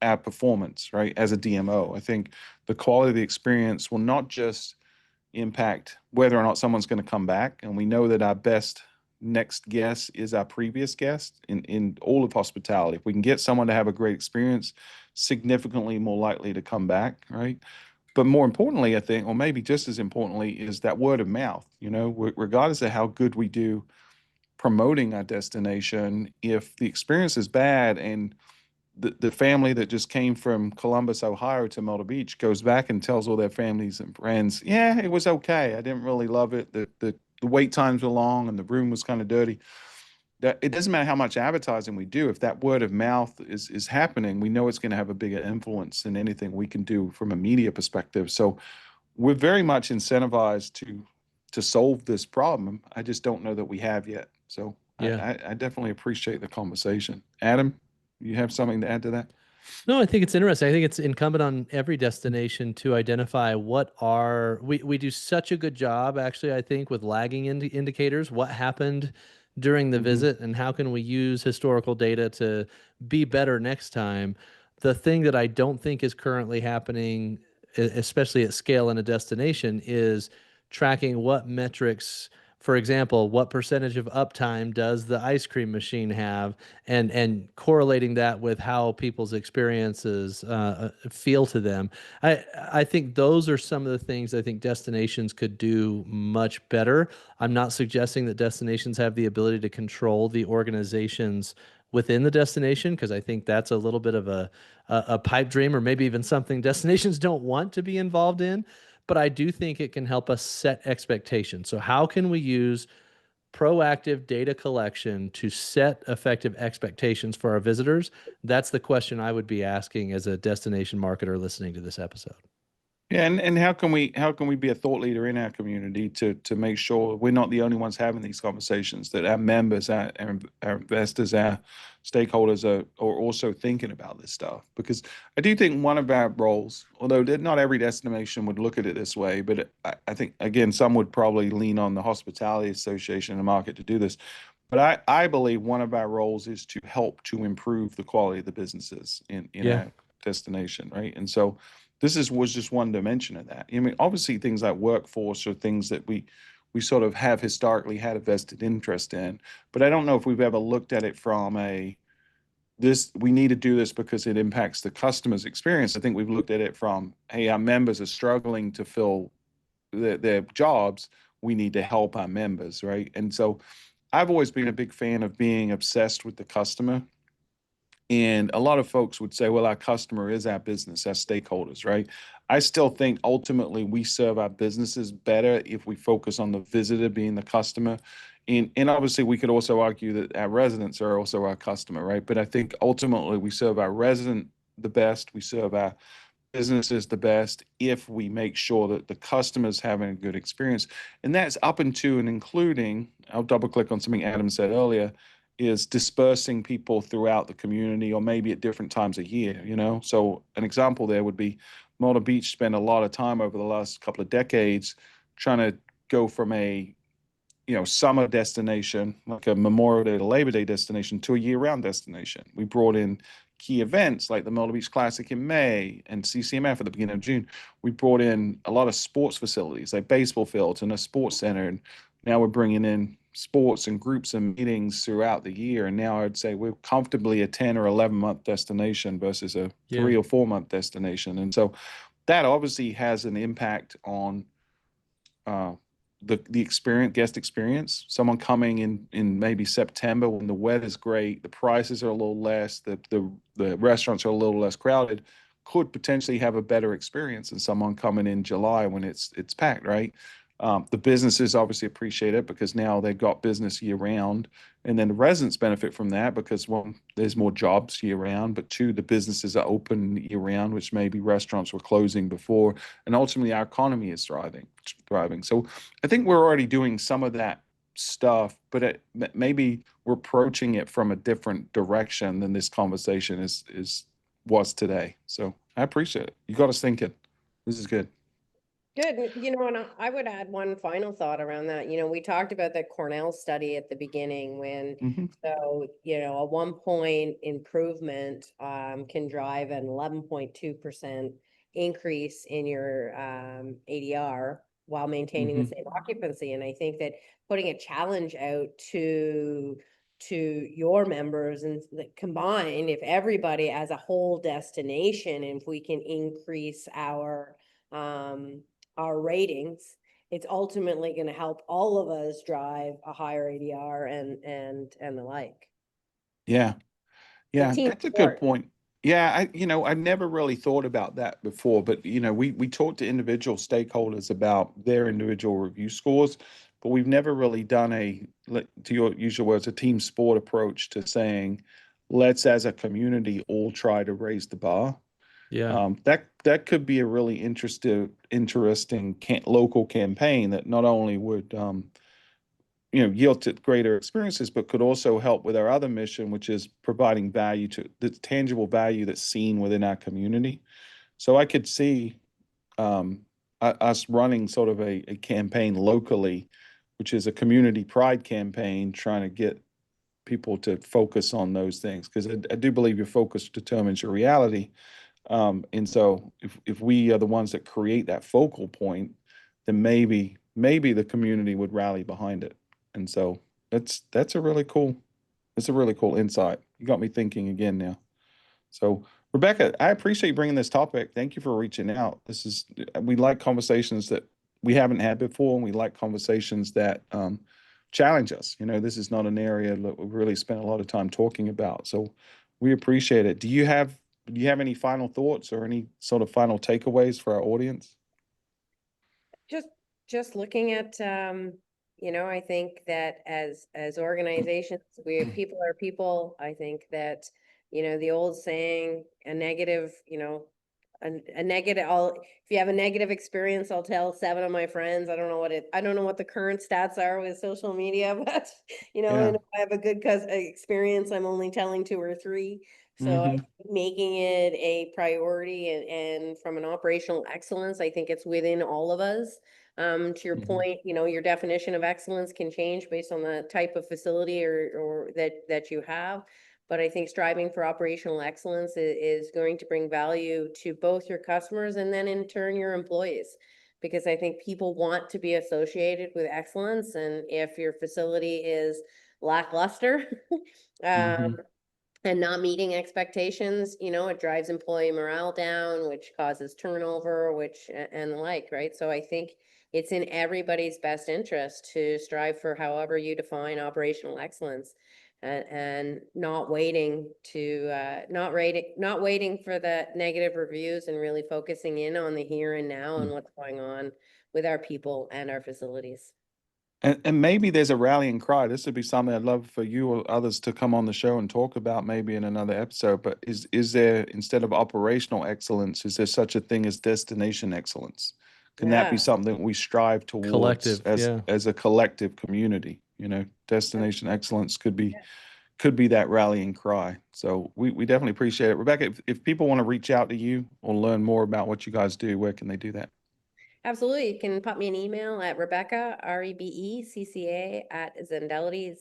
our performance, right? As a DMO, I think the quality of the experience will not just impact whether or not someone's going to come back. And we know that our best next guest is our previous guest in all of hospitality. If we can get someone to have a great experience, significantly more likely to come back, right? But more importantly, I think, or maybe just as importantly, is that word of mouth. You know, regardless of how good we do promoting our destination, if the experience is bad and the family that just came from Columbus, Ohio to Myrtle Beach goes back and tells all their families and friends, yeah, it was okay. I didn't really love it. The wait times were long and the room was kind of dirty. That it doesn't matter how much advertising we do. If that word of mouth is happening, we know it's going to have a bigger influence than anything we can do from a media perspective. So we're very much incentivized to solve this problem. I just don't know that we have yet. So Yeah. I definitely appreciate the conversation. Adam, you have something to add to that? No, I think it's interesting. I think it's incumbent on every destination to identify what are we do such a good job, actually, I think, with lagging indicators, what happened during the visit and how can we use historical data to be better next time. The thing that I don't think is currently happening, especially at scale in a destination, is tracking what metrics. For example, what percentage of uptime does the ice cream machine have, and correlating that with how people's experiences feel to them. I think those are some of the things I think destinations could do much better. I'm not suggesting that destinations have the ability to control the organizations within the destination, because I think that's a little bit of a pipe dream, or maybe even something destinations don't want to be involved in. But I do think it can help us set expectations. So how can we use proactive data collection to set effective expectations for our visitors? That's the question I would be asking as a destination marketer listening to this episode. Yeah, and how can we be a thought leader in our community to make sure we're not the only ones having these conversations, that our members, our investors, our stakeholders are also thinking about this stuff? Because I do think one of our roles, although not every destination would look at it this way, but I think, again, some would probably lean on the Hospitality Association and the market to do this. But I believe one of our roles is to help to improve the quality of the businesses in our destination, right? And so was just one dimension of that. I mean, obviously things like workforce are things that we sort of have historically had a vested interest in, but I don't know if we've ever looked at it from we need to do this because it impacts the customer's experience. I think we've looked at it from, hey, our members are struggling to fill their jobs. We need to help our members, right? And so I've always been a big fan of being obsessed with the customer And a lot of folks would say, well, our customer is our business, our stakeholders, right? I still think ultimately we serve our businesses better if we focus on the visitor being the customer. And obviously we could also argue that our residents are also our customer, right? But I think ultimately we serve our resident the best, we serve our businesses the best if we make sure that the customer's having a good experience. And that's up into and including, I'll double click on something Adam said earlier, is dispersing people throughout the community or maybe at different times a year, you know? So an example there would be Myrtle Beach spent a lot of time over the last couple of decades trying to go from a summer destination, like a Memorial Day to Labor Day destination, to a year-round destination. We brought in key events like the Myrtle Beach Classic in May and CCMF at the beginning of June. We brought in a lot of sports facilities like baseball fields and a sports center. And now we're bringing in sports and groups and meetings throughout the year. And now I'd say we're comfortably a 10 or 11-month destination versus a 3 or 4-month destination. And so that obviously has an impact on the guest experience. Someone coming in maybe September when the weather's great, the prices are a little less, the restaurants are a little less crowded, could potentially have a better experience than someone coming in July when it's packed, right? The businesses obviously appreciate it because now they've got business year round, and then the residents benefit from that because one, there's more jobs year round, but two, the businesses are open year round, which maybe restaurants were closing before, and ultimately our economy is thriving. So I think we're already doing some of that stuff, but maybe we're approaching it from a different direction than this conversation was today. So I appreciate it. You got us thinking. This is good. Good. And I would add one final thought around that. We talked about that Cornell study at the beginning when, a 1 point improvement can drive an 11.2% increase in your ADR while maintaining the same occupancy. And I think that putting a challenge out to your members and combined, if everybody as a whole destination, if we can increase our ratings, it's ultimately going to help all of us drive a higher ADR and the like. Yeah. Yeah, team that's a good sport. point. Yeah, I've never really thought about that before, but we talk to individual stakeholders about their individual review scores, but we've never really done use your words, a team sport approach to saying, let's as a community all try to raise the bar. Yeah. That could be a really interesting local campaign that not only would yield to greater experiences, but could also help with our other mission, which is providing value to the tangible value that's seen within our community. So I could see us running sort of a campaign locally, which is a community pride campaign, trying to get people to focus on those things, because I do believe your focus determines your reality. And so if we are the ones that create that focal point, then maybe the community would rally behind it. And so that's a really cool insight. You got me thinking again now. So Rebecca, I appreciate you bringing this topic. Thank you for reaching out. We like conversations that we haven't had before, and we like conversations that challenge us. This is not an area that we've really spent a lot of time talking about. So we appreciate it. Do you have any final thoughts or any sort of final takeaways for our audience? Just looking at, I think that as organizations, people are people. I think that, the old saying, a negative, a negative, if you have a negative experience, I'll tell 7 of my friends. I don't know what the current stats are with social media, but, and if I have a good experience, I'm only telling 2 or 3. So I think making it a priority and from an operational excellence, I think it's within all of us. To your point, your definition of excellence can change based on the type of facility or that you have. But I think striving for operational excellence is going to bring value to both your customers and then in turn your employees, because I think people want to be associated with excellence. And if your facility is lackluster, and not meeting expectations, it drives employee morale down, which causes turnover, and the like, right? So I think it's in everybody's best interest to strive for however you define operational excellence. and not waiting to, not waiting for the negative reviews and really focusing in on the here and now and what's going on with our people and our facilities. And maybe there's a rallying cry. This would be something I'd love for you or others to come on the show and talk about maybe in another episode. But is there, instead of operational excellence, is there such a thing as destination excellence? Can that be Yeah. something we strive towards Collective, as yeah. as a collective community? You know, destination excellence could be that rallying cry. So we definitely appreciate it. Rebecca, if people want to reach out to you or learn more about what you guys do, where can they do that? Absolutely. You can pop me an email at Rebecca, REBECCA @Zendelity,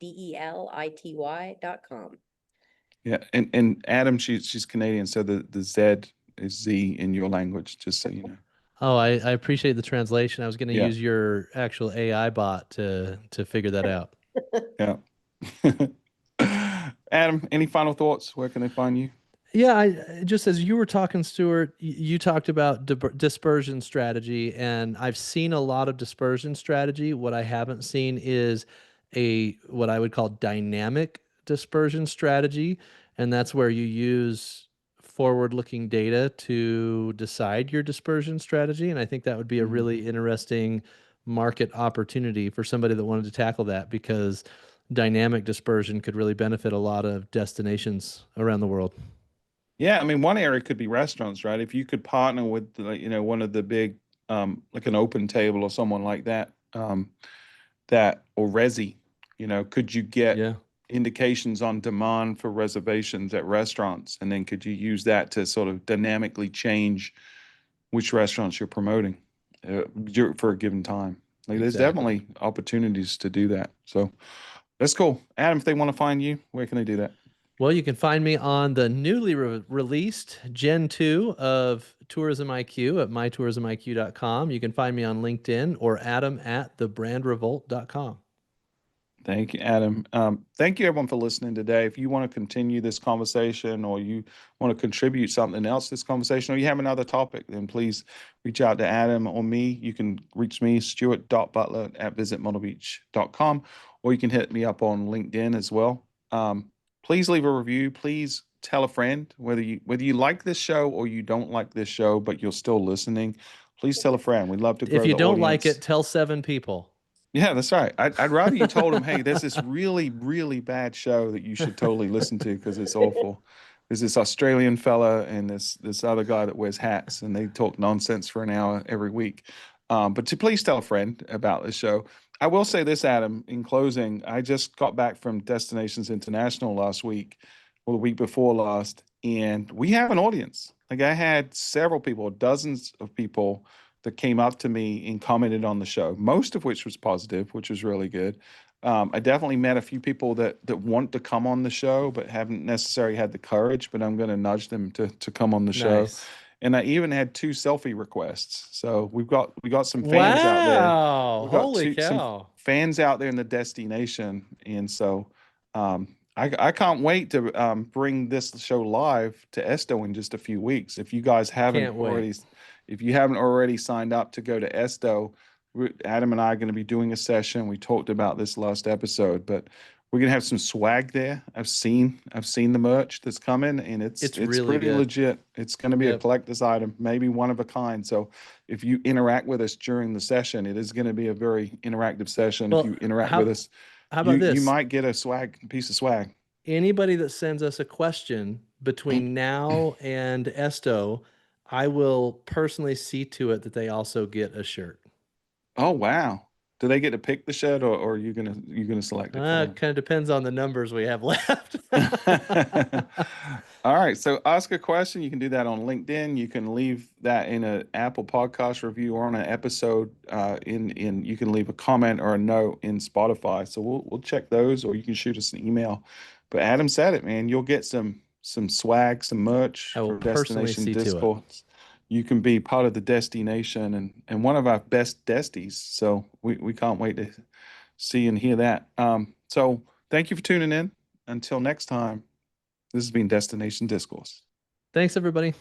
ZENDELITY.com. Yeah, and Adam, she's Canadian, so the Z is Z in your language, just so you know. Oh, I appreciate the translation. I was going to Yeah. use your actual AI bot to figure that out. Yeah. Adam, any final thoughts? Where can they find you? Yeah, I just as you were talking, Stuart, you talked about dispersion strategy, and I've seen a lot of dispersion strategy. What I haven't seen is what I would call dynamic dispersion strategy, and that's where you use forward-looking data to decide your dispersion strategy. And I think that would be a really interesting market opportunity for somebody that wanted to tackle that, because dynamic dispersion could really benefit a lot of destinations around the world. Yeah, I mean, one area could be restaurants, right? If you could partner with, like, you know, one of the big, like an Open Table or someone like that, or Resi, you know, could you get Yeah. indications on demand for reservations at restaurants, and then could you use that to sort of dynamically change which restaurants you're promoting for a given time? Like, there's Exactly. definitely opportunities to do that. So that's cool. Adam, if they want to find you, where can they do that? Well, you can find me on the newly released Gen 2 of Tourism IQ at mytourismiq.com. You can find me on LinkedIn or Adam at thebrandrevolt.com. Thank you, Adam. Thank you, everyone, for listening today. If you want to continue this conversation, or you want to contribute something else to this conversation, or you have another topic, then please reach out to Adam or me. You can reach me, stuart.butler@visitmodelbeach.com, or you can hit me up on LinkedIn as well. Please leave a review. Please tell a friend, whether you like this show or you don't like this show, but you're still listening. Please tell a friend. We'd love to grow If you the don't like audience. it, tell 7 people. Yeah, that's right. I'd rather you told him, hey, there's this really, really bad show that you should totally listen to because it's awful. There's this Australian fella and this other guy that wears hats, and they talk nonsense for an hour every week. But to please tell a friend about this show. I will say this, Adam, in closing, I just got back from Destinations International last week, or the week before last, and we have an audience. Like, I had several people, dozens of people that came up to me and commented on the show, most of which was positive, which was really good. I definitely met a few people that want to come on the show, but haven't necessarily had the courage, but I'm going to nudge them to come on the show. Nice. And I even had 2 selfie requests. So we got some fans out there. Wow. We've got Holy some cow. fans out there in the destination. And so I can't wait to bring this show live to Esto in just a few weeks. If you guys haven't Can't wait. already, if you haven't already signed up to go to Esto, Adam and I are going to be doing a session. We talked about this last episode, but we're going to have some swag there. I've seen the merch that's coming, and it's really pretty good. legit. It's going to be a Yep. collector's item, maybe one of a kind. So if you interact with us during the session, it is going to be a very interactive session. Well, if you interact how- with us, How about this? you might get a piece of swag. Anybody that sends us a question between now and Esto, I will personally see to it that they also get a shirt. Oh, wow. Do they get to pick the shirt, or are you gonna select it for them? Kind of depends on the numbers we have left. All right. So ask a question. You can do that on LinkedIn. You can leave that in an Apple Podcast review, or on an episode. You can leave a comment or a note in Spotify. So we'll check those, or you can shoot us an email. But Adam said it, man. You'll get some swag, some merch I will for personally Destination see to it. Discourse. You can be part of the destination and one of our best desties. So we can't wait to see and hear that. So thank you for tuning in. Until next time, this has been Destination Discourse. Thanks, everybody.